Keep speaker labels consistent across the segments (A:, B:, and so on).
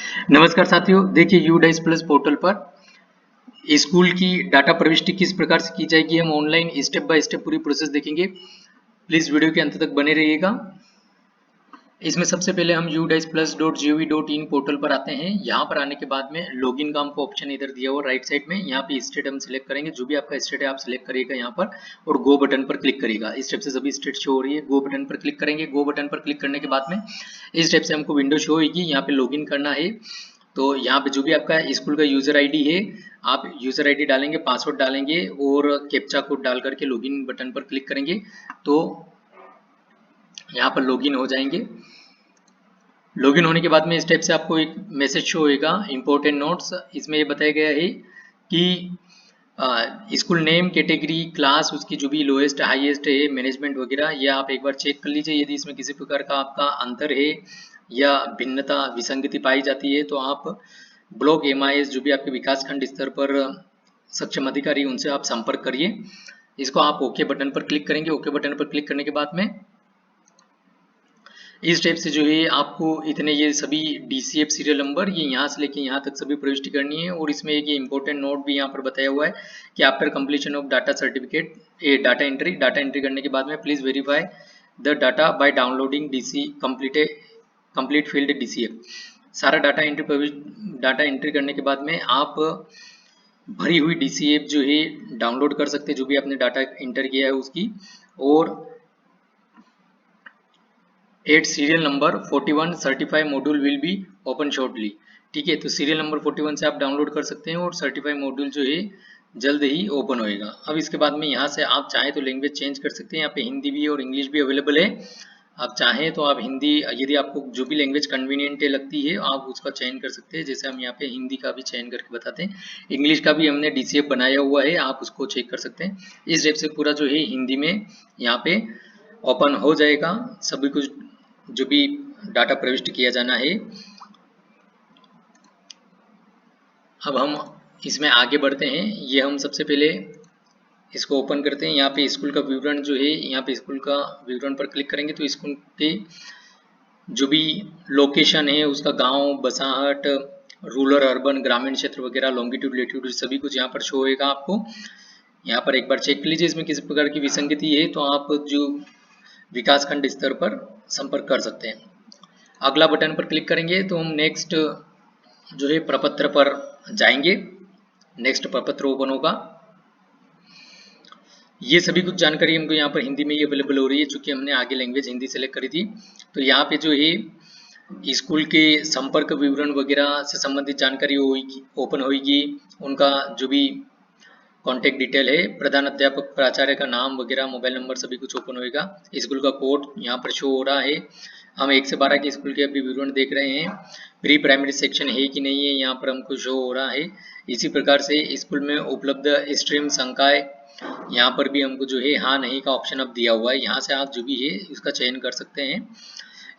A: नमस्कार साथियों, देखिए यूडाइस प्लस पोर्टल पर स्कूल की डाटा प्रविष्टि किस प्रकार से की जाएगी, हम ऑनलाइन स्टेप बाय स्टेप पूरी प्रोसेस देखेंगे। प्लीज वीडियो के अंत तक बने रहिएगा। इसमें सबसे पहले हम udiceplus.gov.in पोर्टल पर आते हैं। यहाँ पर आने के बाद में लॉगिन का हमको ऑप्शन इधर दिया हुआ राइट साइड में। यहाँ पे स्टेट हम सिलेक्ट करेंगे, जो भी आपका स्टेट है आप सिलेक्ट करिएगा यहाँ पर और गो बटन पर क्लिक करिएगा। इस स्टेप से सभी स्टेट शो हो रही है। गो बटन पर क्लिक करेंगे। गो बटन पर क्लिक करने के बाद में इस स्टेप से हमको विंडो शो होगी। यहाँ पे लॉगिन करना है, तो यहाँ पे जो भी आपका स्कूल का यूजर आईडी है आप यूजर आईडी डालेंगे, पासवर्ड डालेंगे और कैप्चा कोड डाल करके लॉगिन बटन पर क्लिक करेंगे तो यहाँ पर लॉगिन हो जाएंगे। लॉगिन होने के बाद में इस टाइप से आपको एक मैसेज शो होएगा इंपॉर्टेंट नोट्स। इसमें ये बताया गया है कि स्कूल नेम, कैटेगरी, क्लास, उसकी जो भी लोएस्ट हाईएस्ट है, मैनेजमेंट वगैरह, ये आप एक बार चेक कर लीजिए। यदि इसमें किसी प्रकार का आपका अंतर है या भिन्नता विसंगति पाई जाती है तो आप ब्लॉक MIS जो भी आपके विकास खंड स्तर पर सक्षम अधिकारी उनसे आप संपर्क करिए। इसको आप ओके बटन पर क्लिक करेंगे। ओके बटन पर क्लिक करने के बाद में इस टाइप से जो है आपको इतने ये सभी DCF सीरियल नंबर ये यहाँ से लेके यहाँ तक सभी प्रविष्टि करनी है। और इसमें एक ये इंपॉर्टेंट नोट भी यहाँ पर बताया हुआ है कि after completion of data certificate A data entry करने के बाद में please verify the data by downloading DC complete field DCF। सारा डाटा एंट्री करने के बाद में आप भरी हुई DCF जो है डाउनलोड कर सकते हैं, जो भी आपने डाटा एंटर किया है उसकी। और at serial number 41 certify module will be open shortly. ठीक है, तो सीरियल नंबर 41 से आप डाउनलोड कर सकते हैं और सर्टिफाई मॉड्यूल जो है जल्द ही ओपन होएगा। अब इसके बाद में यहाँ से आप चाहें तो लैंग्वेज चेंज कर सकते हैं। यहाँ पे हिंदी भी और इंग्लिश भी अवेलेबल है। आप चाहें तो आप हिंदी, यदि आपको जो भी लैंग्वेज कन्वीनियंट लगती है आप उसका चयन कर सकते हैं। जैसे हम यहाँ पे हिंदी का भी चयन करके बताते हैं। इंग्लिश का भी हमने DCF बनाया हुआ है, आप उसको चेक कर सकते हैं। इस टाइप से पूरा जो है हिंदी में यहाँ पे ओपन हो जाएगा सभी कुछ जो भी डाटा प्रविष्ट किया जाना है। अब हम इसमें आगे बढ़ते हैं। ये हम सबसे पहले इसको ओपन करते हैं। यहाँ पे स्कूल का विवरण जो है, यहाँ पे स्कूल का विवरण पर क्लिक करेंगे तो स्कूल के जो भी लोकेशन है उसका गांव, बसाहट, रूरल, अर्बन, ग्रामीण क्षेत्र वगैरह, लॉन्गिट्यूड, लैटिट्यूड सभी कुछ यहाँ पर शो होएगा आपको। यहाँ पर एक बार चेक कर लीजिए इसमें किसी प्रकार की विसंगति है तो आप जो विकास खंड स्तर पर संपर्क कर सकते हैं। अगला बटन पर क्लिक करेंगे तो हम नेक्स्ट जो है प्रपत्र पर जाएंगे। नेक्स्ट प्रपत्र ओपन होगा। ये सभी कुछ जानकारी हमको यहाँ पर हिंदी में ही अवेलेबल हो रही है, चूंकि हमने आगे लैंग्वेज हिंदी सेलेक्ट करी थी। तो यहाँ पे जो है स्कूल के संपर्क विवरण वगैरह से संबंधित जानकारी होगी, ओपन होगी। उनका जो भी कॉन्टेक्ट डिटेल है, प्रधान अध्यापक, प्राचार्य का नाम वगैरह, मोबाइल नंबर सभी कुछ ओपन होएगा। स्कूल का कोड यहाँ पर शो हो रहा है। हम 1 से 12 के स्कूल के अभी विवरण देख रहे हैं। प्री प्राइमरी सेक्शन है कि नहीं है यहाँ पर हमको शो हो रहा है। इसी प्रकार से स्कूल में उपलब्ध स्ट्रीम संकाय यहाँ पर भी हमको जो है हाँ नहीं का ऑप्शन अब दिया हुआ है। यहाँ से आप जो भी है उसका चयन कर सकते हैं।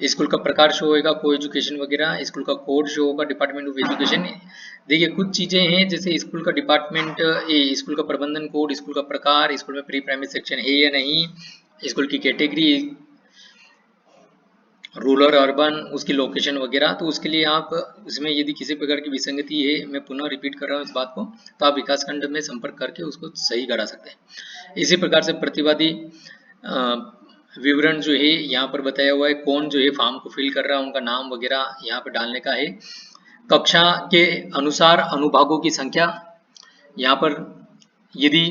A: स्कूल का प्रकार शो होगा, को एजुकेशन वगैरह, स्कूल का कोड शो होगा, डिपार्टमेंट ऑफ एजुकेशन। देखिए कुछ चीजें हैं जैसे स्कूल का डिपार्टमेंट, स्कूल का प्रबंधन कोड, स्कूल का प्रकार, स्कूल में प्री प्राइमरी सेक्शन है या नहीं, स्कूल की कैटेगरी, रूरल अर्बन, उसकी लोकेशन वगैरह। तो उसके लिए आप उसमें यदि किसी प्रकार की विसंगति है, मैं पुनः रिपीट कर रहा हूँ इस बात को, तो आप विकास खंड में संपर्क करके उसको सही करा सकते हैं। इसी प्रकार से प्रतिवादी विवरण जो है यहाँ पर बताया हुआ है, कौन जो है फॉर्म को फिल कर रहा है, उनका नाम वगैरह यहाँ पर डालने का है। कक्षा के अनुसार अनुभागों की संख्या यहाँ पर, यदि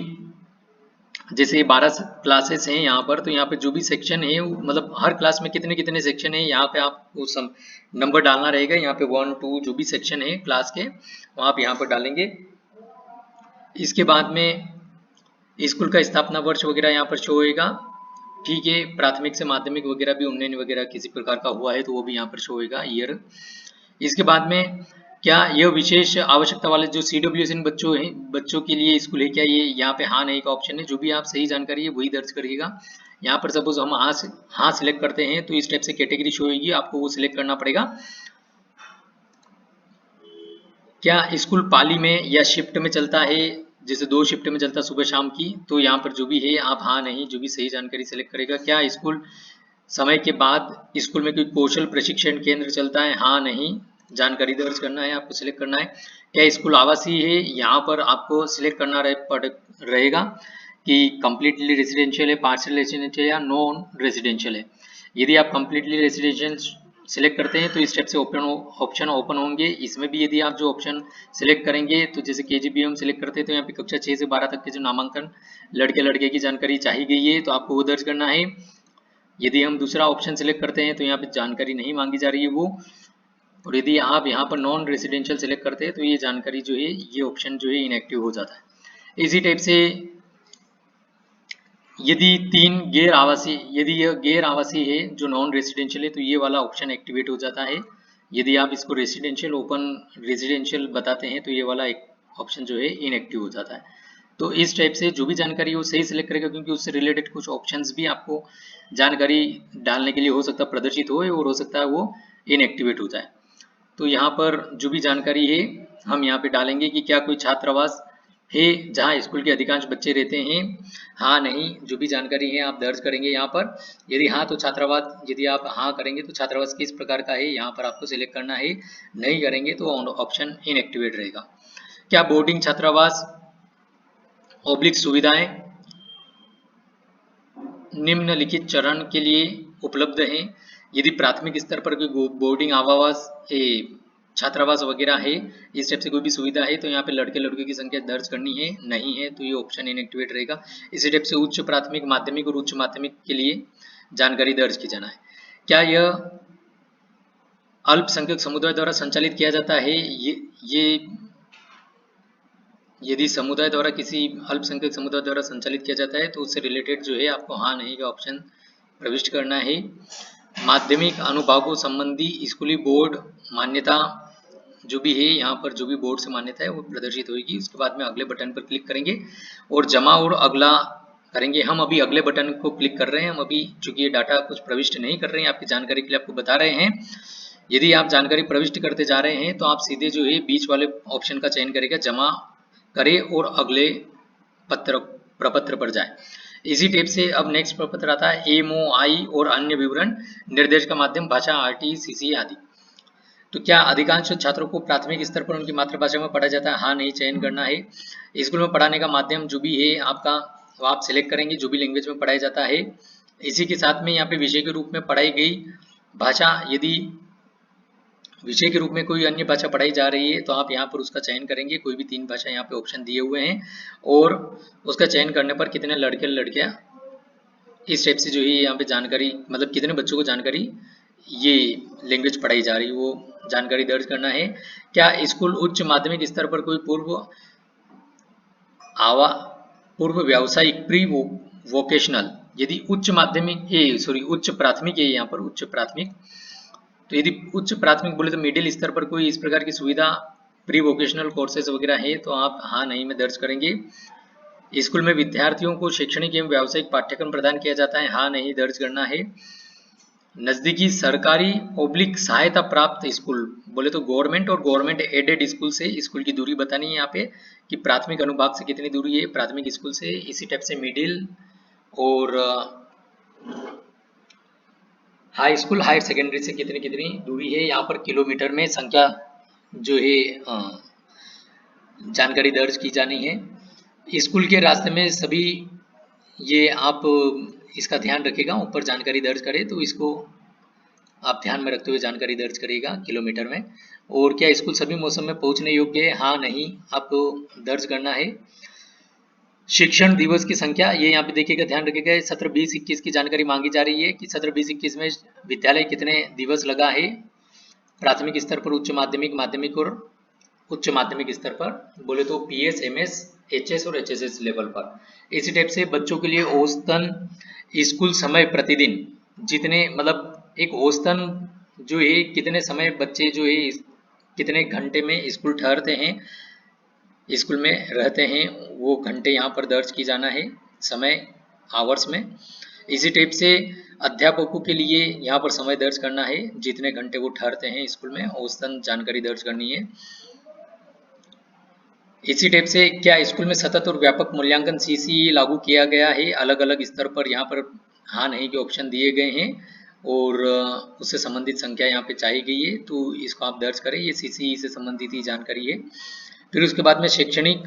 A: जैसे 12 क्लासेस हैं यहाँ पर, तो यहाँ पे जो भी सेक्शन है मतलब हर क्लास में कितने कितने सेक्शन है यहाँ पे आपको नंबर डालना रहेगा। यहाँ पे 1 2 जो भी सेक्शन है क्लास के वो आप यहाँ पर डालेंगे। इसके बाद में स्कूल का स्थापना वर्ष वगैरह यहाँ पर शो होएगा। ठीक है, प्राथमिक से माध्यमिक वगैरह भी उन्नयन वगैरह किसी प्रकार का हुआ है तो वो भी यहाँ पर शो होएगा ईयर। इसके बाद में क्या यह विशेष आवश्यकता वाले जो CWSN बच्चों के लिए स्कूल है क्या, ये यहाँ पे हाँ नहीं का ऑप्शन है। जो भी आप सही जानकारी है वही दर्ज करिएगा। यहाँ पर सपोज हम हाँ सिलेक्ट करते हैं तो इस टाइप से कैटेगरी शो होगी, आपको वो सिलेक्ट करना पड़ेगा। क्या स्कूल पाली में या शिफ्ट में चलता है, जैसे 2 शिफ्ट में चलता सुबह शाम की, तो यहाँ पर जो भी है आप हाँ नहीं जो भी सही जानकारी सिलेक्ट करेगा। क्या स्कूल समय के बाद स्कूल में कोई कौशल प्रशिक्षण केंद्र चलता है, हाँ नहीं। जानकारी दर्ज करना है, आपको सिलेक्ट करना है। क्या स्कूल आवासीय है, यहाँ पर आपको सिलेक्ट करना रहेगा कि कम्प्लीटली रेजिडेंशियल है, पार्शियल रेजिडेंशियल या नॉन रेजिडेंशियल है। यदि आप कम्प्लीटली रेजिडेंशियल सिलेक्ट करते हैं तो इस स्टेप से ऑप्शन ओपन होंगे। इसमें भी यदि आप जो ऑप्शन सिलेक्ट करेंगे तो जैसे KGB हम सिलेक्ट करते हैं तो यहाँ पे कक्षा 6 से 12 तक के जो नामांकन लड़के की जानकारी चाहिए गई है तो आपको वो दर्ज करना है। यदि हम दूसरा ऑप्शन सिलेक्ट करते हैं तो यहाँ पे जानकारी नहीं मांगी जा रही है वो, और यदि आप यहाँ पर नॉन रेजिडेंशियल सिलेक्ट करते हैं तो ये जानकारी जो है, ये ऑप्शन जो है इनएक्टिव हो जाता है। इसी टाइप से यदि यदि यह गैर आवासीय है जो नॉन रेजिडेंशियल है तो ये वाला ऑप्शन एक्टिवेट हो जाता है। यदि आप इसको रेजिडेंशियल ओपन रेजिडेंशियल बताते हैं तो ये वाला एक ऑप्शन जो है इनएक्टिव हो जाता है। तो इस टाइप से जो भी जानकारी हो सही सिलेक्ट करेगा, क्योंकि उससे रिलेटेड कुछ ऑप्शंस भी आपको जानकारी डालने के लिए हो सकता है प्रदर्शित हो और हो सकता है वो इनएक्टिवेट हो जाए। तो यहाँ पर जो भी जानकारी है हम यहाँ पे डालेंगे कि क्या कोई छात्रावास है जहाँ स्कूल के अधिकांश बच्चे रहते हैं, हाँ नहीं, जो भी जानकारी है आप दर्ज करेंगे यहाँ पर। यदि हाँ तो छात्रावास, यदि आप हाँ करेंगे तो छात्रावास किस प्रकार का है यहाँ पर आपको सिलेक्ट करना है, नहीं करेंगे तो ऑप्शन इनएक्टिवेट रहेगा। क्या बोर्डिंग छात्रावास ऑब्लिक सुविधाएं निम्नलिखित चरण के लिए उपलब्ध हैं। यदि प्राथमिक स्तर पर कोई बोर्डिंग आवास छात्रावास वगैरह है, इस टाइप से कोई भी सुविधा है तो यहाँ पे लड़के लड़कियों की संख्या दर्ज करनी है, नहीं है तो ये ऑप्शन इनएक्टिवेट रहेगा। इसी टाइप से उच्च प्राथमिक माध्यमिक और उच्च माध्यमिक के लिए जानकारी दर्ज की जाना है। क्या यह अल्पसंख्यक समुदाय द्वारा संचालित किया जाता है, ये यदि समुदाय द्वारा किसी अल्पसंख्यक समुदाय द्वारा संचालित किया जाता है तो उससे रिलेटेड जो है आपको हाँ नहीं का ऑप्शन प्रविष्ट करना है। माध्यमिक अनुभागों संबंधी स्कूली बोर्ड मान्यता जो भी है, यहाँ पर जो भी बोर्ड से मान्यता है वो प्रदर्शित होगी। उसके बाद में अगले बटन पर क्लिक करेंगे और जमा और अगला करेंगे। हम अभी अगले बटन को क्लिक कर रहे हैं, हम अभी चूंकि ये डाटा कुछ प्रविष्ट नहीं कर रहे हैं, आपकी जानकारी के लिए आपको बता रहे हैं। यदि आप जानकारी प्रविष्ट करते जा रहे हैं तो आप सीधे जो है बीच वाले ऑप्शन का चयन करेगा, जमा करें और अगले प्रपत्र पर जाए। इसी टाइप से अब नेक्स्ट प्रपत्र आता है MOI और अन्य विवरण, निर्देश का माध्यम भाषा RT CC आदि। तो क्या अधिकांश छात्रों को प्राथमिक स्तर पर उनकी मातृभाषा में पढ़ा जाता है, हाँ नहीं चयन करना है। स्कूल में पढ़ाने का माध्यम जो भी है आपका वो आप सिलेक्ट करेंगे, जो भी लैंग्वेज में पढ़ाया जाता है। इसी के साथ में यहाँ पे विषय के रूप में पढ़ाई गई भाषा, यदि विषय के रूप में कोई अन्य भाषा पढ़ाई जा रही है तो आप यहाँ पर उसका चयन करेंगे। कोई भी 3 भाषा यहाँ पे ऑप्शन दिए हुए हैं और उसका चयन करने पर कितने लड़के लड़कियां इस टाइप से जो है यहाँ पे जानकारी, मतलब कितने बच्चों को जानकारी ये लैंग्वेज पढ़ाई जा रही है वो जानकारी दर्ज करना है। क्या स्कूल उच्च माध्यमिक स्तर पर कोई पूर्व व्यावसायिक प्री वोकेशनल, यदि उच्च माध्यमिक उच्च प्राथमिक है, यहाँ पर उच्च प्राथमिक, तो यदि उच्च प्राथमिक बोले तो मिडिल स्तर पर कोई इस प्रकार की सुविधा प्री वोकेशनल कोर्सेज वगैरह है तो आप हाँ नहीं में दर्ज करेंगे। स्कूल में विद्यार्थियों को शैक्षणिक एवं व्यावसायिक पाठ्यक्रम प्रदान किया जाता है, हाँ नहीं दर्ज करना है। नजदीकी सरकारी ऑब्लिक सहायता प्राप्त स्कूल बोले तो गवर्नमेंट और गवर्नमेंट एडेड स्कूल से स्कूल की दूरी बतानी है यहाँ पे कि प्राथमिक अनुभाग से कितनी दूरी है प्राथमिक स्कूल से। इसी टाइप से मिडिल और हाई स्कूल हायर सेकेंडरी से कितनी कितनी दूरी है, यहाँ पर किलोमीटर में संख्या जो है जानकारी दर्ज की जानी है। स्कूल के रास्ते में सभी ये आप इसका ध्यान रखिएगा, ऊपर जानकारी दर्ज करें तो इसको आप ध्यान में रखते हुए जानकारी दर्ज करिएगा किलोमीटर में। और क्या स्कूल सभी मौसम में पहुंचने योग्य है, हाँ नहीं आपको दर्ज करना है। शिक्षण दिवस की संख्या ये यहाँ पे देखिएगा, ध्यान रखिएगा सत्र 20-21 की जानकारी मांगी जा रही है कि सत्र 20-21 में विद्यालय कितने दिवस लगा है प्राथमिक स्तर पर, उच्च माध्यमिक, माध्यमिक और उच्च माध्यमिक स्तर पर बोले तो PS, MS, HS और HSS लेवल पर। इसी टाइप से बच्चों के लिए औसतन स्कूल समय प्रतिदिन जितने, मतलब एक औसतन जो है कितने समय बच्चे जो है कितने घंटे में स्कूल ठहरते हैं, स्कूल में रहते हैं, वो घंटे यहाँ पर दर्ज की जाना है समय आवर्स में। इसी टाइप से अध्यापकों के लिए यहाँ पर समय दर्ज करना है, जितने घंटे वो ठहरते हैं स्कूल में औसतन जानकारी दर्ज करनी है। इसी टाइप से क्या स्कूल में सतत और व्यापक मूल्यांकन CCE लागू किया गया है, अलग अलग स्तर पर यहाँ पर हाँ नहीं के ऑप्शन दिए गए हैं। और उससे संबंधित संख्या यहाँ पे चाहिए गई है, तो इसको आप दर्ज करें। ये CCE से संबंधित ही जानकारी है। फिर उसके बाद में शैक्षणिक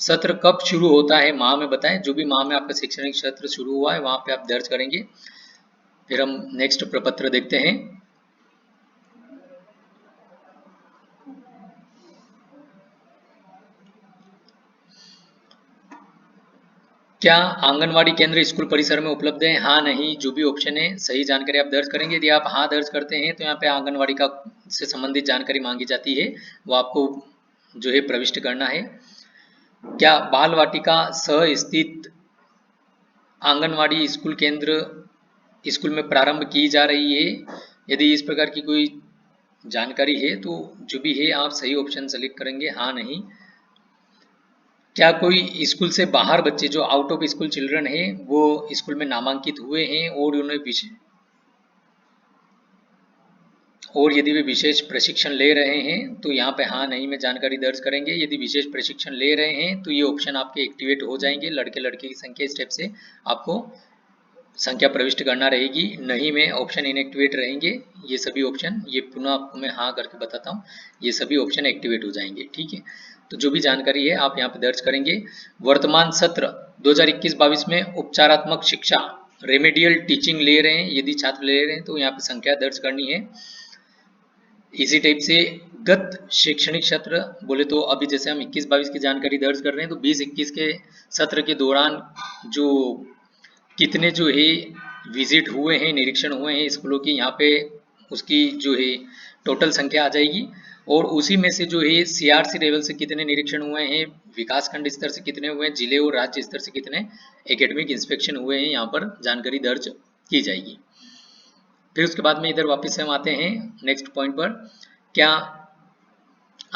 A: सत्र कब शुरू होता है, माह में बताएं। जो भी माह में आपका शैक्षणिक सत्र शुरू हुआ है वहाँ पे आप दर्ज करेंगे। फिर हम नेक्स्ट प्रपत्र देखते हैं। क्या आंगनवाड़ी केंद्र स्कूल परिसर में उपलब्ध है, हाँ नहीं, जो भी ऑप्शन है सही जानकारी आप दर्ज करेंगे। यदि आप हाँ दर्ज करते हैं तो यहाँ पे आंगनवाड़ी का से संबंधित जानकारी मांगी जाती है, वो आपको जो है प्रविष्ट करना है। क्या बाल वाटिका सह स्थित आंगनवाड़ी स्कूल केंद्र स्कूल में प्रारंभ की जा रही है, यदि इस प्रकार की कोई जानकारी है तो जो भी है आप सही ऑप्शन सेलेक्ट करेंगे, हाँ नहीं। क्या कोई स्कूल से बाहर बच्चे जो आउट ऑफ स्कूल चिल्ड्रन है वो स्कूल में नामांकित हुए हैं और उन्हें और यदि वे विशेष प्रशिक्षण ले रहे हैं तो यहाँ पे हाँ नहीं में जानकारी दर्ज करेंगे। यदि विशेष प्रशिक्षण ले रहे हैं तो ये ऑप्शन आपके एक्टिवेट हो जाएंगे। लड़के लड़के की संख्या स्टेप से आपको संख्या प्रविष्ट करना रहेगी, नहीं में ऑप्शन इनएक्टिवेट रहेंगे। ये सभी ऑप्शन, ये पुनः आपको मैं हाँ करके बताता हूँ, ये सभी ऑप्शन एक्टिवेट हो जाएंगे। ठीक है, तो जो भी जानकारी है आप यहाँ पे दर्ज करेंगे। वर्तमान सत्र 2021-22 में उपचारात्मक शिक्षा रेमेडियल टीचिंग ले रहे हैं, यदि छात्र ले रहे हैं तो यहाँ पे संख्या दर्ज करनी है। इसी टाइप से गत शैक्षणिक सत्र बोले तो अभी जैसे हम 21-22 की जानकारी दर्ज कर रहे हैं, तो 20-21 के सत्र के दौरान जो कितने जो है विजिट हुए हैं, निरीक्षण हुए हैं स्कूलों की, यहाँ पे उसकी जो है टोटल संख्या आ जाएगी। और उसी में से जो है CRC लेवल से कितने निरीक्षण हुए हैं, विकासखंड स्तर से कितने हुए हैं, जिले और राज्य स्तर से कितने एकेडमिक इंस्पेक्शन हुए हैं, यहाँ पर जानकारी दर्ज की जाएगी। फिर उसके बाद में इधर वापस से हम आते हैं नेक्स्ट पॉइंट पर। क्या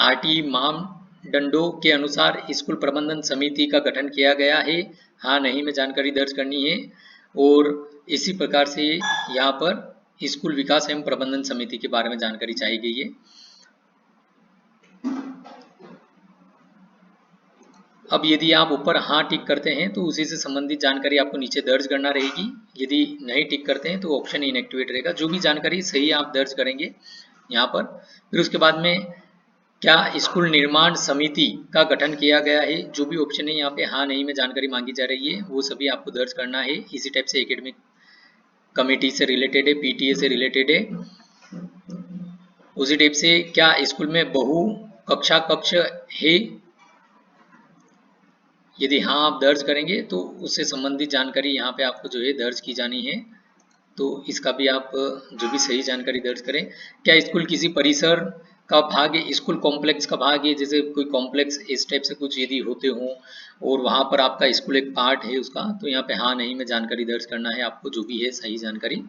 A: RTE मानदंडों के अनुसार स्कूल प्रबंधन समिति का गठन किया गया है, हाँ नहीं में जानकारी दर्ज करनी है। और इसी प्रकार से यहाँ पर स्कूल विकास एवं प्रबंधन समिति के बारे में जानकारी चाहिए गई है। अब यदि आप ऊपर हाँ टिक करते हैं तो उसी से संबंधित जानकारी आपको नीचे दर्ज करना रहेगी। यदि नहीं टिक करते हैं तो ऑप्शन इनएक्टिवेट रहेगा। जो भी जानकारी सही आप दर्ज करेंगे यहाँ पर। फिर उसके बाद में क्या स्कूल निर्माण समिति का गठन किया गया है, जो भी ऑप्शन है यहाँ पे हाँ नहीं में जानकारी मांगी जा रही है वो सभी आपको दर्ज करना है। इसी टाइप से एकेडमिक कमेटी से रिलेटेड है, PTA से रिलेटेड है। उसी टाइप से क्या स्कूल में बहु कक्षा कक्ष है, यदि हाँ आप दर्ज करेंगे तो उससे संबंधित जानकारी यहाँ पे आपको जो है दर्ज की जानी है, तो इसका भी आप जो भी सही जानकारी दर्ज करें। क्या स्कूल किसी परिसर का भाग है, स्कूल कॉम्प्लेक्स का भाग है, जैसे कोई कॉम्प्लेक्स इस टाइप से कुछ यदि होते हो और वहाँ पर आपका स्कूल एक पार्ट है उसका, तो यहाँ पे हाँ नहीं में जानकारी दर्ज करना है आपको, जो भी है सही जानकारी।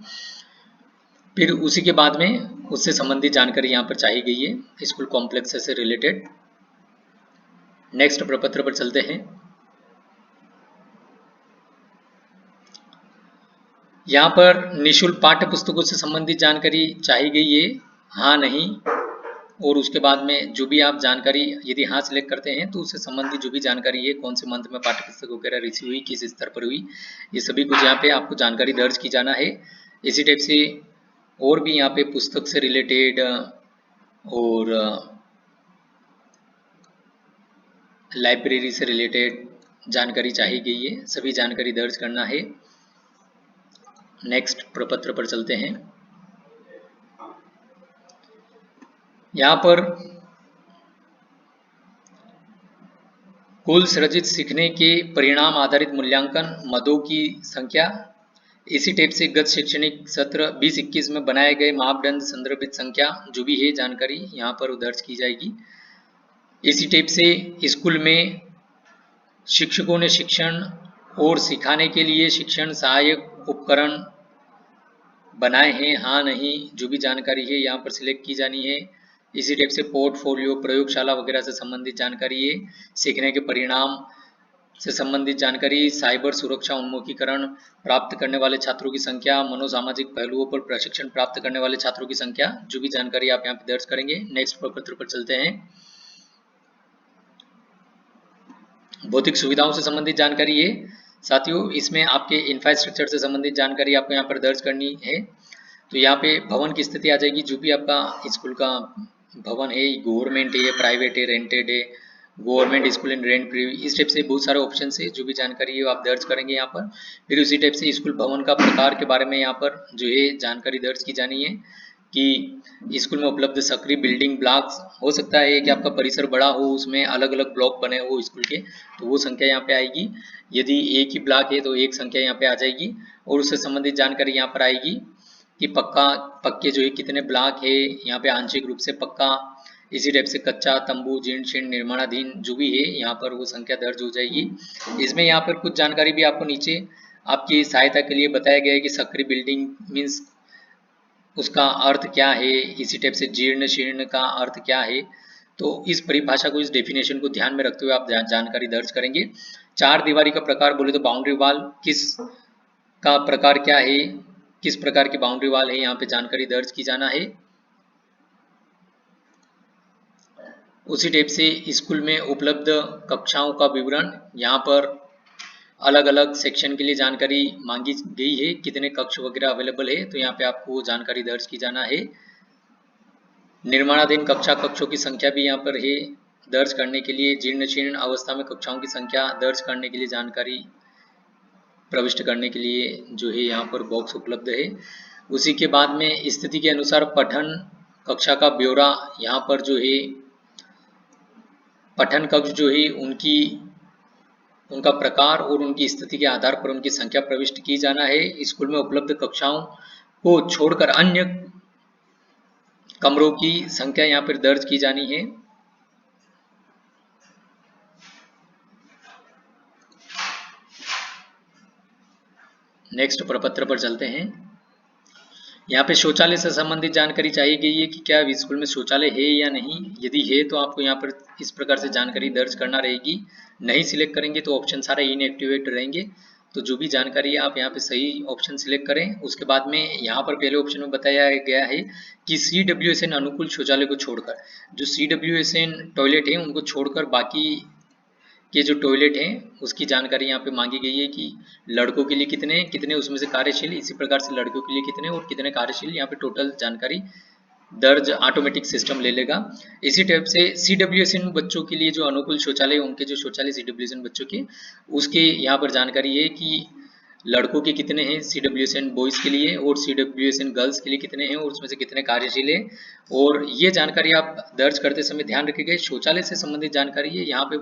A: फिर उसी के बाद में उससे संबंधित जानकारी यहाँ पर चाहिए गई है स्कूल कॉम्प्लेक्स से रिलेटेड। नेक्स्ट प्रपत्र पर चलते हैं। यहाँ पर निःशुल्क पाठ्य पुस्तकों से संबंधित जानकारी चाहिए गई है, हाँ नहीं। और उसके बाद में जो भी आप जानकारी यदि हाँ सिलेक्ट करते हैं तो उससे संबंधित जो भी जानकारी है, कौन से मंथ में पाठ्य पुस्तक वगैरह रिसीव हुई, किस स्तर पर हुई, ये सभी कुछ यहाँ पे आपको जानकारी दर्ज की जाना है। इसी टाइप से और भी यहाँ पे पुस्तक से रिलेटेड और लाइब्रेरी से रिलेटेड जानकारी चाहिए गई है, सभी जानकारी दर्ज करना है। नेक्स्ट प्रपत्र पर चलते हैं। यहाँ पर कुल सृजित सीखने के परिणाम आधारित मूल्यांकन मदों की संख्या, इसी टाइप से गत शैक्षणिक सत्र 20-21 में बनाए गए मापदंड संदर्भित संख्या, जो भी है जानकारी यहाँ पर दर्ज की जाएगी। इसी टाइप से स्कूल में शिक्षकों ने शिक्षण और सिखाने के लिए शिक्षण सहायक उपकरण बनाए हैं, हाँ नहीं, जो भी जानकारी है यहाँ पर सिलेक्ट की जानी है। इसी टाइप से पोर्टफोलियो प्रयोगशाला वगैरह से संबंधित जानकारी है, सीखने के परिणाम से संबंधित जानकारी, साइबर सुरक्षा उन्मुखीकरण प्राप्त करने वाले छात्रों की संख्या, मनोसामाजिक पहलुओं पर प्रशिक्षण प्राप्त करने वाले छात्रों की संख्या, जो भी जानकारी आप यहाँ पे दर्ज करेंगे। नेक्स्ट प्रपत्र पर चलते हैं। भौतिक सुविधाओं से संबंधित जानकारी है साथियों, इसमें आपके इंफ्रास्ट्रक्चर से संबंधित जानकारी आपको यहाँ पर दर्ज करनी है। तो यहाँ पे भवन की स्थिति आ जाएगी, जो भी आपका स्कूल का भवन है, गवर्नमेंट है, प्राइवेट है, रेंटेड है, government school and rent free, इस टाइप से बहुत सारे ऑप्शन है, जो भी जानकारी है आप दर्ज करेंगे यहाँ पर। फिर उसी टाइप से स्कूल भवन का प्रकार के बारे में यहाँ पर जो है जानकारी दर्ज की जानी है कि स्कूल में उपलब्ध सक्रिय बिल्डिंग ब्लॉक्स, हो सकता है कि आपका परिसर बड़ा हो, उसमें अलग अलग ब्लॉक बने हो स्कूल के, तो वो संख्या यहाँ पे आएगी। यदि एक ही ब्लॉक है तो एक संख्या यहाँ पे आ जाएगी, और उससे संबंधित जानकारी यहाँ पर आएगी कि पक्के जो है कितने ब्लॉक है, यहाँ पे आंशिक रूप से पक्का, इसी टाइप से कच्चा, तंबू, जीर्ण शीर्ण, निर्माणाधीन जो भी है यहाँ पर वो संख्या दर्ज हो जाएगी। इसमें यहाँ पर कुछ जानकारी भी आपको नीचे आपकी सहायता के लिए बताया गया है कि सक्रिय बिल्डिंग मीन्स उसका अर्थ क्या है, इसी टाइप से जीर्ण शीर्ण का अर्थ क्या है। तो इस परिभाषा को, इस डेफिनेशन को ध्यान में रखते हुए आप जानकारी दर्ज करेंगे। चार दीवारी का प्रकार बोले तो बाउंड्री वॉल किस का प्रकार क्या है, किस प्रकार की बाउंड्री वॉल है, यहाँ पे जानकारी दर्ज की जाना है। उसी टाइप से स्कूल में उपलब्ध कक्षाओं का विवरण, यहाँ पर अलग अलग सेक्शन के लिए जानकारी मांगी गई है, कितने कक्ष वगैरह अवेलेबल है, तो यहाँ पे आपको जानकारी दर्ज की जाना है। निर्माणाधीन कक्षों की संख्या भी यहाँ पर है दर्ज करने के लिए। जीर्ण शीर्ण अवस्था में कक्षाओं की संख्या दर्ज करने के लिए, जानकारी प्रविष्ट करने के लिए जो है यहाँ पर बॉक्स उपलब्ध है। उसी के बाद में स्थिति के अनुसार पठन कक्षा का ब्यौरा, यहाँ पर जो है पठन कक्ष जो है उनका प्रकार और उनकी स्थिति के आधार पर उनकी संख्या प्रविष्ट की जाना है। स्कूल में उपलब्ध कक्षाओं को छोड़कर अन्य कमरों की संख्या यहाँ पर दर्ज की जानी है। नेक्स्ट प्रपत्र पर चलते हैं। यहाँ पे शौचालय से संबंधित जानकारी चाहिए गई है कि क्या स्कूल में शौचालय है या नहीं। यदि है तो आपको यहाँ पर इस प्रकार से जानकारी दर्ज करना रहेगी। नहीं सिलेक्ट करेंगे तो ऑप्शन सारे इनएक्टिवेट रहेंगे। तो जो भी जानकारी है आप यहाँ पे सही ऑप्शन सिलेक्ट करें। उसके बाद में यहाँ पर पहले ऑप्शन में बताया गया है कि CWSN अनुकूल शौचालय को छोड़कर, जो CWSN टॉयलेट है उनको छोड़कर बाकी के जो टॉयलेट हैं उसकी जानकारी यहाँ पे मांगी गई है कि लड़कों के लिए कितने उसमें से कार्यशील, इसी प्रकार से लड़कियों के लिए कितने और कितने कार्यशील, यहाँ पे टोटल जानकारी दर्ज ऑटोमेटिक सिस्टम ले लेगा। इसी टाइप से CWSN बच्चों के लिए जो अनुकूल शौचालय, उनके जो शौचालय CWSN बच्चों के, उसके यहाँ पर जानकारी है कि लड़कों के कितने हैं CWSN बॉयज़ के लिए, और CWSN गर्ल्स के लिए कितने हैं और उसमें से कितने कार्यशील है। और ये जानकारी आप दर्ज करते समय ध्यान रखिएगा, शौचालय से संबंधित जानकारी है। यहाँ पे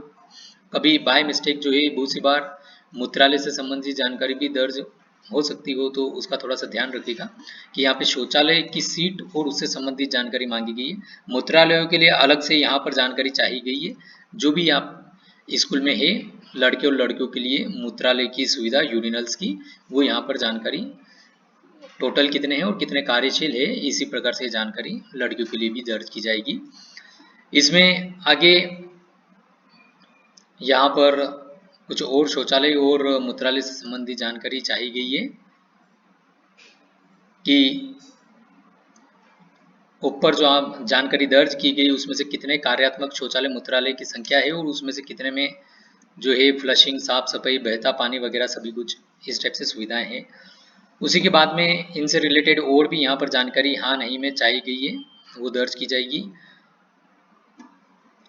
A: कभी बाय मिस्टेक जो है बहुत सी बार मूत्रालय से संबंधित जानकारी भी दर्ज हो सकती हो, तो उसका थोड़ा सा ध्यान रखिएगा कि यहाँ पे शौचालय की सीट और उससे संबंधित जानकारी मांगी गई है। मूत्रालयों के लिए अलग से यहाँ पर जानकारी चाहिए गई है। जो भी आप स्कूल में है लड़के और लड़कियों के लिए मूत्रालय की सुविधा, यूरिनल्स की, वो यहाँ पर जानकारी टोटल कितने हैं और कितने कार्यशील है, इसी प्रकार से जानकारी लड़कियों के लिए भी दर्ज की जाएगी। इसमें आगे यहाँ पर कुछ और शौचालय और मूत्रालय से संबंधित जानकारी चाहिए गई है कि ऊपर जो आप जानकारी दर्ज की गई उसमें से कितने कार्यात्मक शौचालय मूत्रालय की संख्या है और उसमें से कितने में जो है फ्लशिंग, साफ सफाई, बहता पानी वगैरह सभी कुछ इस टाइप से सुविधाएं हैं। उसी के बाद में इनसे रिलेटेड और भी यहाँ पर जानकारी हाँ नहीं में चाहिए गई है, वो दर्ज की जाएगी।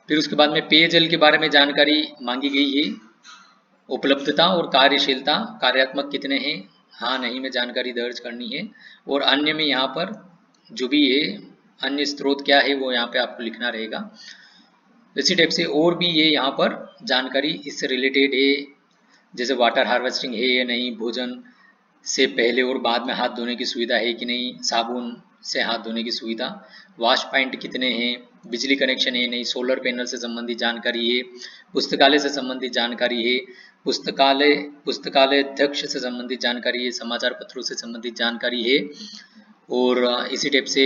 A: फिर उसके बाद में पेयजल के बारे में जानकारी मांगी गई है। उपलब्धता और कार्यशीलता, कार्यात्मक कितने हैं, हाँ नहीं में जानकारी दर्ज करनी है। और अन्य में यहाँ पर जो भी है अन्य स्रोत क्या है वो यहाँ पे आपको लिखना रहेगा। इसी टाइप से और भी ये यहाँ पर जानकारी इससे रिलेटेड है, जैसे वाटर हार्वेस्टिंग है या नहीं, भोजन से पहले और बाद में हाथ धोने की सुविधा है कि नहीं, साबुन से हाथ धोने की सुविधा, वॉश पॉइंट कितने हैं, बिजली कनेक्शन है नहीं, सोलर पैनल से संबंधित जानकारी है, पुस्तकालय से संबंधित जानकारी है, पुस्तकालय अध्यक्ष से संबंधित जानकारी है, समाचार पत्रों से संबंधित जानकारी है। और इसी टाइप से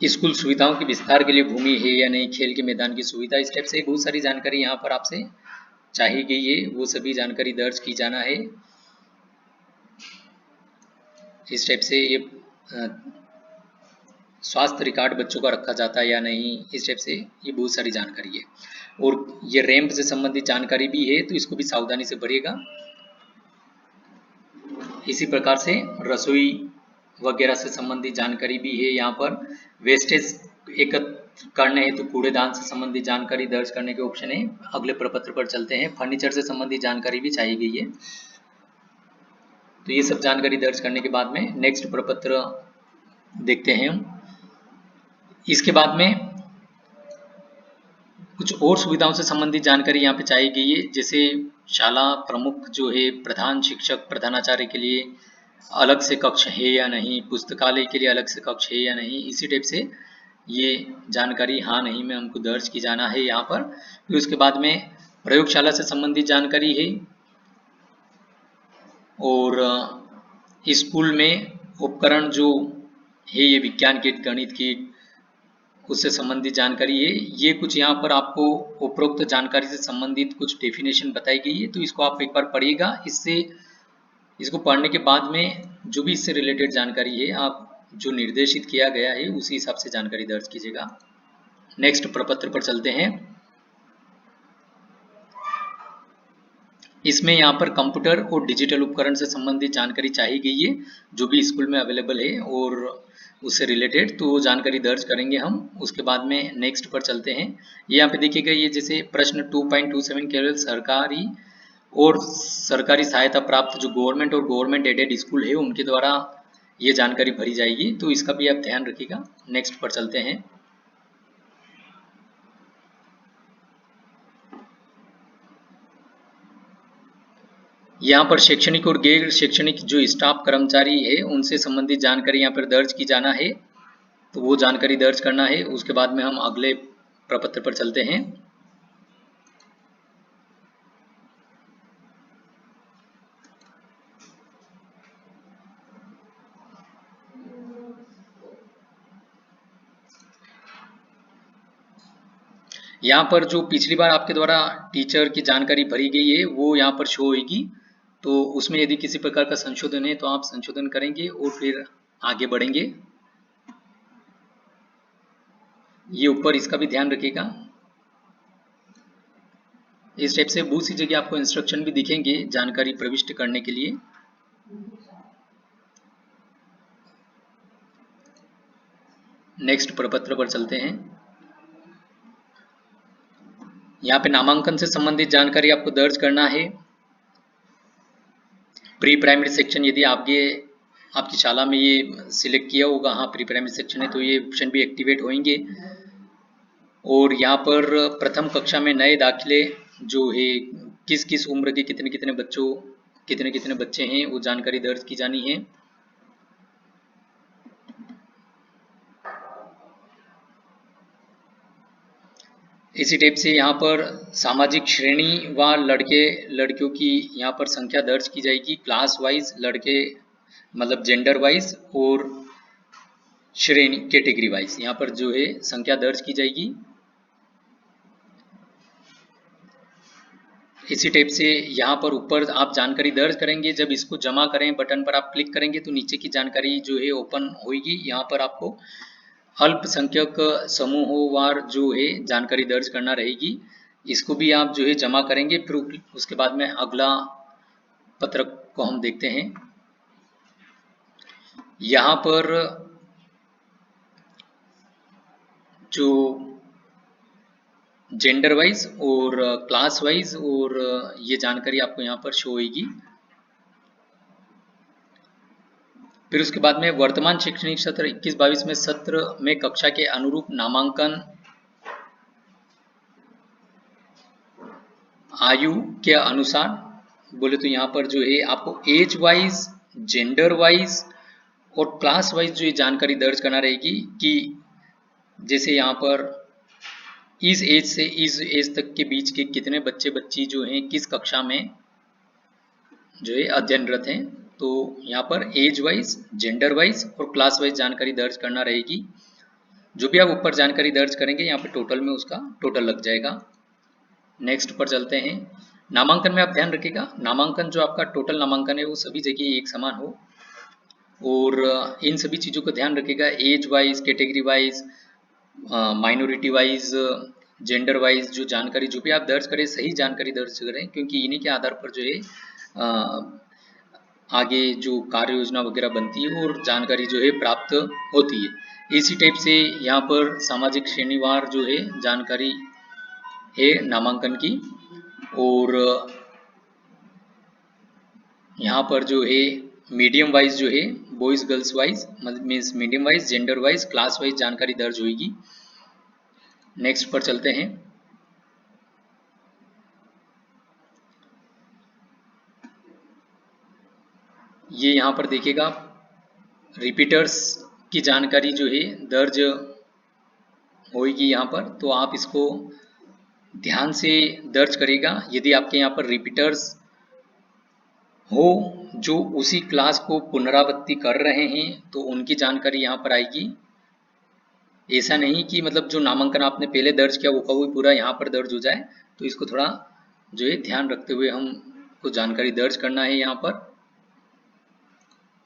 A: स्कूल सुविधाओं के विस्तार के लिए भूमि है या नहीं, खेल के मैदान की सुविधा, इस टाइप से बहुत सारी जानकारी यहाँ पर आपसे चाहिए गई है, वो सभी जानकारी दर्ज की जाना है। इस टाइप से ये स्वास्थ्य रिकॉर्ड बच्चों का रखा जाता है या नहीं, इस टाइप से ये बहुत सारी जानकारी है। और ये रैंप से संबंधित जानकारी भी है, तो इसको भी सावधानी से भरिएगा। इसी प्रकार से रसोई वगैरह से संबंधित जानकारी भी है। यहाँ पर वेस्टेज एकत्र करने हेतु तो कूड़ेदान से संबंधित जानकारी दर्ज करने के ऑप्शन है। अगले प्रपत्र पर चलते हैं। फर्नीचर से संबंधित जानकारी भी चाहिए गई है, तो ये सब जानकारी दर्ज करने के बाद में नेक्स्ट प्रपत्र देखते हैं हम। इसके बाद में कुछ और सुविधाओं से संबंधित जानकारी यहाँ पे चाहिए गई है, जैसे शाला प्रमुख जो है, प्रधान शिक्षक प्रधानाचार्य के लिए अलग से कक्ष है या नहीं, पुस्तकालय के लिए अलग से कक्ष है या नहीं, इसी टाइप से ये जानकारी हाँ नहीं में हमको दर्ज की जाना है यहाँ पर। फिर उसके बाद में प्रयोगशाला से संबंधित जानकारी है, और स्कूल में उपकरण जो है, ये विज्ञान किट, गणित किट, उससे संबंधित जानकारी है। ये कुछ यहाँ पर आपको उपरोक्त जानकारी से संबंधित कुछ डेफिनेशन बताई गई है, तो इसको आप एक बार पढ़िएगा। इसको पढ़ने के बाद में जो भी इससे रिलेटेड जानकारी है, आप जो निर्देशित किया गया है उसी हिसाब से जानकारी दर्ज कीजिएगा। नेक्स्ट प्रपत्र पर चलते हैं। इसमें यहाँ पर कंप्यूटर और डिजिटल उपकरण से संबंधित जानकारी चाहिए गई है, जो भी स्कूल में अवेलेबल है और उससे रिलेटेड तो जानकारी दर्ज करेंगे हम। उसके बाद में नेक्स्ट पर चलते हैं। ये यहाँ पे देखिएगा, ये जैसे प्रश्न 2.27 केवल सरकारी और सरकारी सहायता प्राप्त जो गवर्नमेंट और गवर्नमेंट एडेड स्कूल है उनके द्वारा ये जानकारी भरी जाएगी, तो इसका भी आप ध्यान रखिएगा। नेक्स्ट पर चलते हैं। यहाँ पर शैक्षणिक और गैर शैक्षणिक जो स्टाफ कर्मचारी है उनसे संबंधित जानकारी यहाँ पर दर्ज की जाना है, तो वो जानकारी दर्ज करना है। उसके बाद में हम अगले प्रपत्र पर चलते हैं। यहाँ पर जो पिछली बार आपके द्वारा टीचर की जानकारी भरी गई है वो यहाँ पर शो होगी, तो उसमें यदि किसी प्रकार का संशोधन है तो आप संशोधन करेंगे और फिर आगे बढ़ेंगे। ये ऊपर इसका भी ध्यान रखिएगा। इस टाइप से बहुत सी जगह आपको इंस्ट्रक्शन भी दिखेंगे जानकारी प्रविष्ट करने के लिए। नेक्स्ट प्रपत्र पर चलते हैं। यहाँ पे नामांकन से संबंधित जानकारी आपको दर्ज करना है। प्री प्राइमरी सेक्शन यदि आपकी शाला में ये सिलेक्ट किया होगा, हाँ प्री प्राइमरी सेक्शन है, तो ये ऑप्शन भी एक्टिवेट होंगे। और यहाँ पर प्रथम कक्षा में नए दाखिले जो है, किस किस उम्र के कितने कितने बच्चे हैं वो जानकारी दर्ज की जानी है। इसी टाइप से यहाँ पर सामाजिक श्रेणी व लड़के लड़कियों की यहाँ पर संख्या दर्ज की जाएगी, क्लास वाइज, लड़के मतलब जेंडर वाइज और श्रेणी कैटेगरी वाइज यहाँ पर जो है संख्या दर्ज की जाएगी। इसी टाइप से यहाँ पर ऊपर आप जानकारी दर्ज करेंगे। जब इसको जमा करें बटन पर आप क्लिक करेंगे तो नीचे की जानकारी जो है ओपन होगी। यहाँ पर आपको अल्पसंख्यक समूहोवार जो है जानकारी दर्ज करना रहेगी। इसको भी आप जो है जमा करेंगे, फिर उसके बाद में अगला पत्रक को हम देखते हैं। यहाँ पर जो जेंडर वाइज और क्लास वाइज और ये जानकारी आपको यहाँ पर शो होगी। फिर उसके बाद में वर्तमान शैक्षणिक सत्र 21-22 में सत्र में कक्षा के अनुरूप नामांकन आयु के अनुसार बोले तो यहाँ पर जो है आपको एज वाइज, जेंडर वाइज और क्लास वाइज जो ये जानकारी दर्ज करना रहेगी कि जैसे यहाँ पर इस एज से इस एज तक के बीच के कितने बच्चे बच्ची जो हैं किस कक्षा में जो है अध्ययनरत हैं, तो यहाँ पर एज वाइज, जेंडर वाइज और क्लास वाइज जानकारी दर्ज करना रहेगी। जो भी आप ऊपर जानकारी दर्ज करेंगे यहाँ पे टोटल में उसका टोटल लग जाएगा। नेक्स्ट पर चलते हैं। नामांकन में आप ध्यान रखिएगा, नामांकन जो आपका टोटल नामांकन है वो सभी जगह एक समान हो और इन सभी चीज़ों को ध्यान रखिएगा। Age wise, category wise, minority wise, gender wise जो जानकारी जो भी आप दर्ज करें सही जानकारी दर्ज करें, क्योंकि इन्हीं के आधार पर जो है आगे जो कार्य योजना वगैरह बनती है और जानकारी जो है प्राप्त होती है। इसी टाइप से यहाँ पर सामाजिक श्रेणीवार जो है जानकारी है नामांकन की, और यहाँ पर जो है मीडियम वाइज जो है boys girls wise means medium wise, gender wise, class wise जानकारी दर्ज होगी। नेक्स्ट पर चलते हैं। ये यहाँ पर देखिएगा रिपीटर्स की जानकारी जो है दर्ज होगी यहाँ पर, तो आप इसको ध्यान से दर्ज करेगा। यदि आपके यहाँ पर रिपीटर्स हो जो उसी क्लास को पुनरावृत्ति कर रहे हैं तो उनकी जानकारी यहाँ पर आएगी। ऐसा नहीं कि मतलब जो नामांकन आपने पहले दर्ज किया वो का वो पूरा यहाँ पर दर्ज हो जाए, तो इसको थोड़ा जो है ध्यान रखते हुए हमको जानकारी दर्ज करना है यहाँ पर।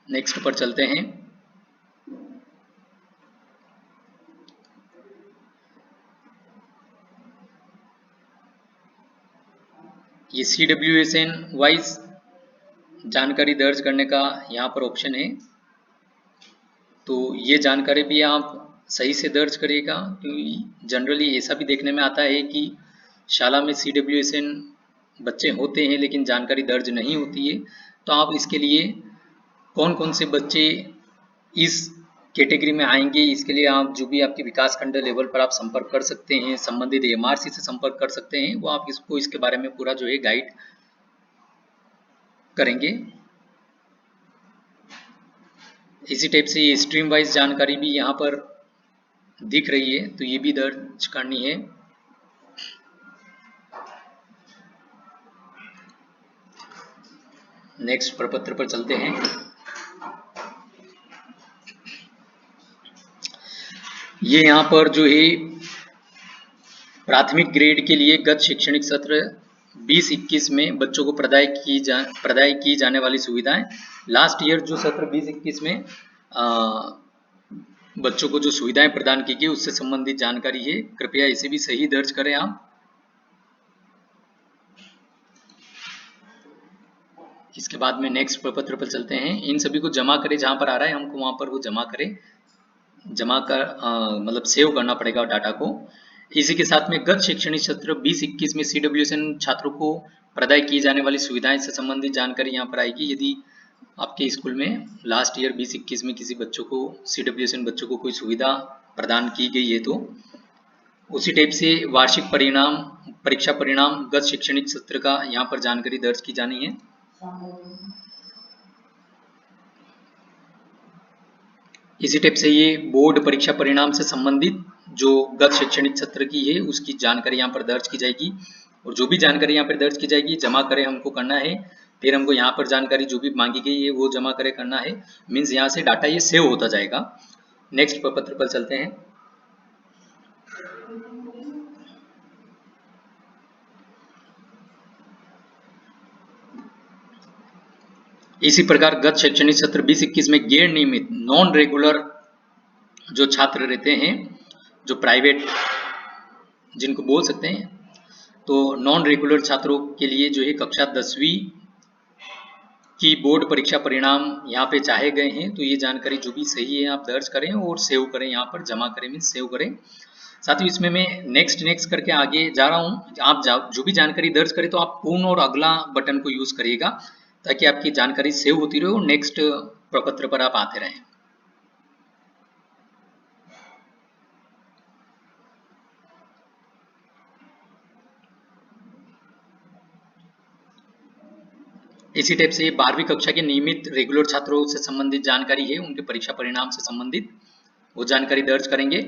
A: नेक्स्ट पर चलते हैं। ये CWSN वाइज जानकारी दर्ज करने का यहाँ पर ऑप्शन है, तो ये जानकारी भी आप सही से दर्ज करिएगा, क्योंकि जनरली ऐसा भी देखने में आता है कि शाला में CWSN बच्चे होते हैं लेकिन जानकारी दर्ज नहीं होती है। तो आप इसके लिए कौन कौन से बच्चे इस कैटेगरी में आएंगे, इसके लिए आप जो भी आपके विकास खंड लेवल पर आप संपर्क कर सकते हैं, संबंधित MRC से संपर्क कर सकते हैं, वो आप इसको इसके बारे में पूरा जो है गाइड करेंगे। इसी टाइप से ये स्ट्रीम वाइज जानकारी भी यहाँ पर दिख रही है, तो ये भी दर्ज करनी है। नेक्स्ट प्रपत्र पर चलते हैं। ये यहाँ पर जो है प्राथमिक ग्रेड के लिए गत शैक्षणिक सत्र 20-21 में बच्चों को प्रदाय की जाने वाली सुविधाएं, लास्ट ईयर जो सत्र 20-21 में बच्चों को जो सुविधाएं प्रदान की गई उससे संबंधित जानकारी है, कृपया इसे भी सही दर्ज करें आप। इसके बाद में नेक्स्ट प्रपत्र पर चलते हैं। इन सभी को जमा करें, जहां पर आ रहा है हमको वहां पर वो जमा करें, जमा कर मतलब सेव करना पड़ेगा डाटा को। इसी के साथ में गत शैक्षणिक सत्र 20-21 में CWSN छात्रों को प्रदाय की जाने वाली सुविधाएं से संबंधित जानकारी यहाँ पर आएगी। यदि आपके स्कूल में लास्ट ईयर 20-21 में किसी बच्चों को CWSN बच्चों को कोई सुविधा प्रदान की गई है तो उसी टाइप से वार्षिक परिणाम, परीक्षा परिणाम गत शैक्षणिक सत्र का यहाँ पर जानकारी दर्ज की जानी है। इसी टाइप से ये बोर्ड परीक्षा परिणाम से संबंधित जो गत शैक्षणिक सत्र की है उसकी जानकारी यहाँ पर दर्ज की जाएगी, और जो भी जानकारी यहाँ पर दर्ज की जाएगी जमा करें हमको करना है। फिर हमको यहाँ पर जानकारी जो भी मांगी गई है वो जमा करे करना है, मीन्स यहाँ से डाटा ये सेव होता जाएगा। नेक्स्ट प्रपत्र पर चलते हैं। इसी प्रकार गत शैक्षणिक सत्र 20-21 में गैर नियमित नॉन रेगुलर जो छात्र रहते हैं, जो प्राइवेट जिनको बोल सकते हैं, तो नॉन रेगुलर छात्रों के लिए जो है कक्षा 10वीं की बोर्ड परीक्षा परिणाम यहाँ पे चाहे गए हैं, तो ये जानकारी जो भी सही है आप दर्ज करें और सेव करें, यहाँ पर जमा करें मीन्स सेव करें। साथ ही इसमें मैं नेक्स्ट करके आगे जा रहा हूँ। आप जो भी जानकारी दर्ज करें तो आप पूर्ण और अगला बटन को यूज करिएगा ताकि आपकी जानकारी सेव होती रहे और नेक्स्ट प्रपत्र पर आप आते रहें। इसी टाइप से 12वीं कक्षा के नियमित रेगुलर छात्रों से संबंधित जानकारी है, उनके परीक्षा परिणाम से संबंधित वो जानकारी दर्ज करेंगे।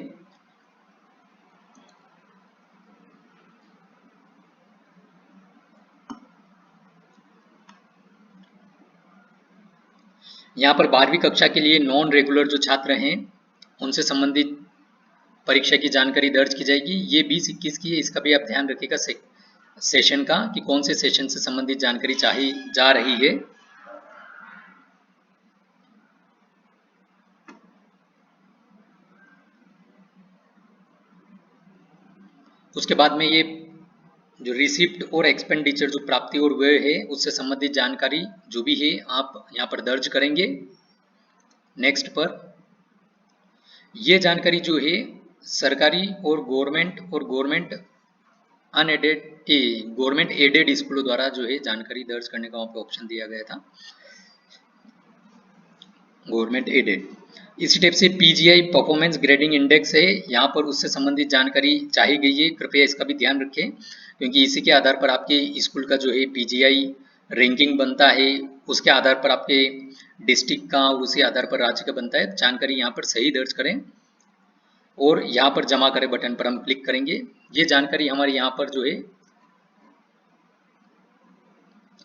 A: यहाँ पर 12वीं कक्षा के लिए नॉन रेगुलर जो छात्र हैं उनसे संबंधित परीक्षा की जानकारी दर्ज की जाएगी। ये 20-21 की है, इसका भी आप ध्यान रखिएगा सेशन का कि कौन से सेशन से संबंधित जानकारी चाहिए जा रही है। उसके बाद में ये जो रिसिप्ट और एक्सपेंडिचर जो प्राप्ति और व्यय है उससे संबंधित जानकारी जो भी है आप यहाँ पर दर्ज करेंगे। नेक्स्ट पर ये जानकारी जो है सरकारी और गवर्नमेंट अनएडेड गवर्नमेंट एडेड स्कूलों द्वारा जो है जानकारी दर्ज करने का वहाँ पे ऑप्शन दिया गया था, गवर्नमेंट एडेड। इसी टाइप से पीजीआई परफॉर्मेंस ग्रेडिंग इंडेक्स है, यहाँ पर उससे संबंधित जानकारी चाही गई है, कृपया इसका भी ध्यान रखें क्योंकि इसी के आधार पर आपके स्कूल का जो है पीजीआई रैंकिंग बनता है, उसके आधार पर आपके डिस्ट्रिक्ट का और उसी आधार पर राज्य का बनता है। जानकारी यहाँ पर सही दर्ज करें और यहाँ पर जमा करें बटन पर हम क्लिक करेंगे। ये जानकारी हमारी यहाँ पर जो है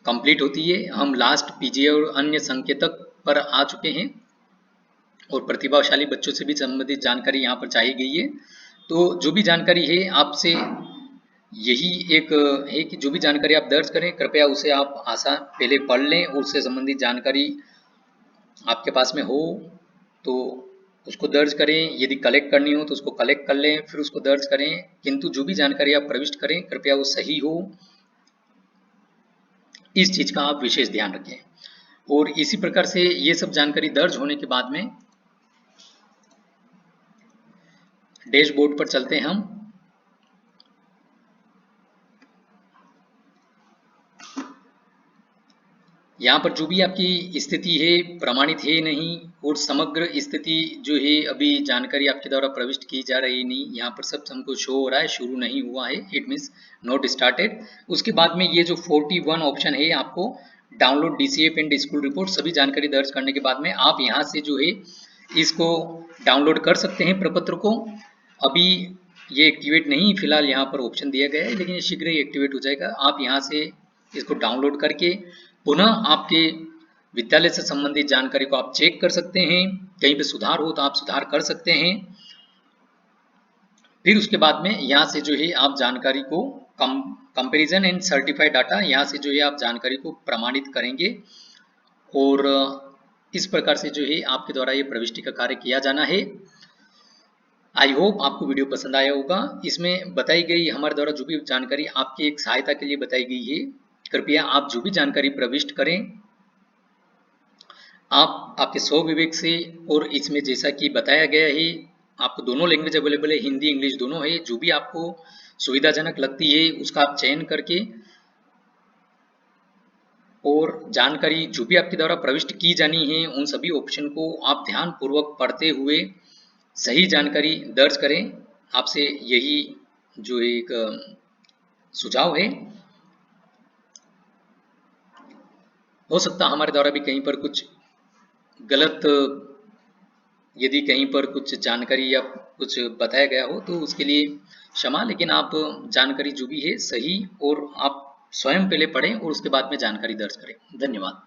A: कंप्लीट होती है। हम लास्ट पीजीआई और अन्य संकेतक पर आ चुके हैं और प्रतिभाशाली बच्चों से भी संबंधित जानकारी यहाँ पर चाहिए गई है। तो जो भी जानकारी है आपसे यही एक है कि जो भी जानकारी आप दर्ज करें कृपया उसे आप पहले पढ़ लें और उससे संबंधित जानकारी आपके पास में हो तो उसको दर्ज करें, यदि कलेक्ट करनी हो तो उसको कलेक्ट कर लें फिर उसको दर्ज करें, किंतु जो भी जानकारी आप प्रविष्ट करें कृपया वो सही हो, इस चीज का आप विशेष ध्यान रखें। और इसी प्रकार से ये सब जानकारी दर्ज होने के बाद में डैशबोर्ड पर चलते हैं हम। यहाँ पर जो भी आपकी स्थिति है प्रमाणित है नहीं और समग्र स्थिति जो है अभी जानकारी आपके द्वारा प्रविष्ट की जा रही नहीं, यहाँ पर सब हमको शो हो रहा है, शुरू नहीं हुआ है, इट मीन्स नॉट स्टार्टेड। उसके बाद में ये जो 41 ऑप्शन है आपको download DCF and school report, सभी जानकारी दर्ज करने के बाद में आप यहाँ से जो है इसको डाउनलोड कर सकते हैं प्रपत्र को। अभी ये एक्टिवेट नहीं फिलहाल यहाँ पर ऑप्शन दिया गया है, लेकिन ये शीघ्र ही एक्टिवेट हो जाएगा। आप यहाँ से इसको डाउनलोड करके पुनः आपके विद्यालय से संबंधित जानकारी को आप चेक कर सकते हैं, कहीं पे सुधार हो तो आप सुधार कर सकते हैं। फिर उसके बाद में यहाँ से जो है आप जानकारी को कंपैरिजन एंड सर्टिफाइड डाटा, यहाँ से जो है आप जानकारी को प्रमाणित करेंगे और इस प्रकार से जो है आपके द्वारा ये प्रविष्टि का कार्य किया जाना है। आई होप आपको वीडियो पसंद आया होगा। इसमें बताई गई हमारे द्वारा जो भी जानकारी आपकी एक सहायता के लिए बताई गई है, कृपया आप जो भी जानकारी प्रविष्ट करें आप आपके स्वविवेक से, और इसमें जैसा कि बताया गया है आपको दोनों लैंग्वेज अवेलेबल है, हिंदी इंग्लिश दोनों है, जो भी आपको सुविधाजनक लगती है उसका आप चयन करके और जानकारी जो भी आपके द्वारा प्रविष्ट की जानी है उन सभी ऑप्शन को आप ध्यान पूर्वक पढ़ते हुए सही जानकारी दर्ज करें। आपसे यही जो एक सुझाव है। हो सकता हमारे द्वारा भी कहीं पर कुछ गलत, यदि कहीं पर कुछ जानकारी या कुछ बताया गया हो तो उसके लिए क्षमा, लेकिन आप जानकारी जो भी है सही और आप स्वयं पहले पढ़ें और उसके बाद में जानकारी दर्ज करें। धन्यवाद।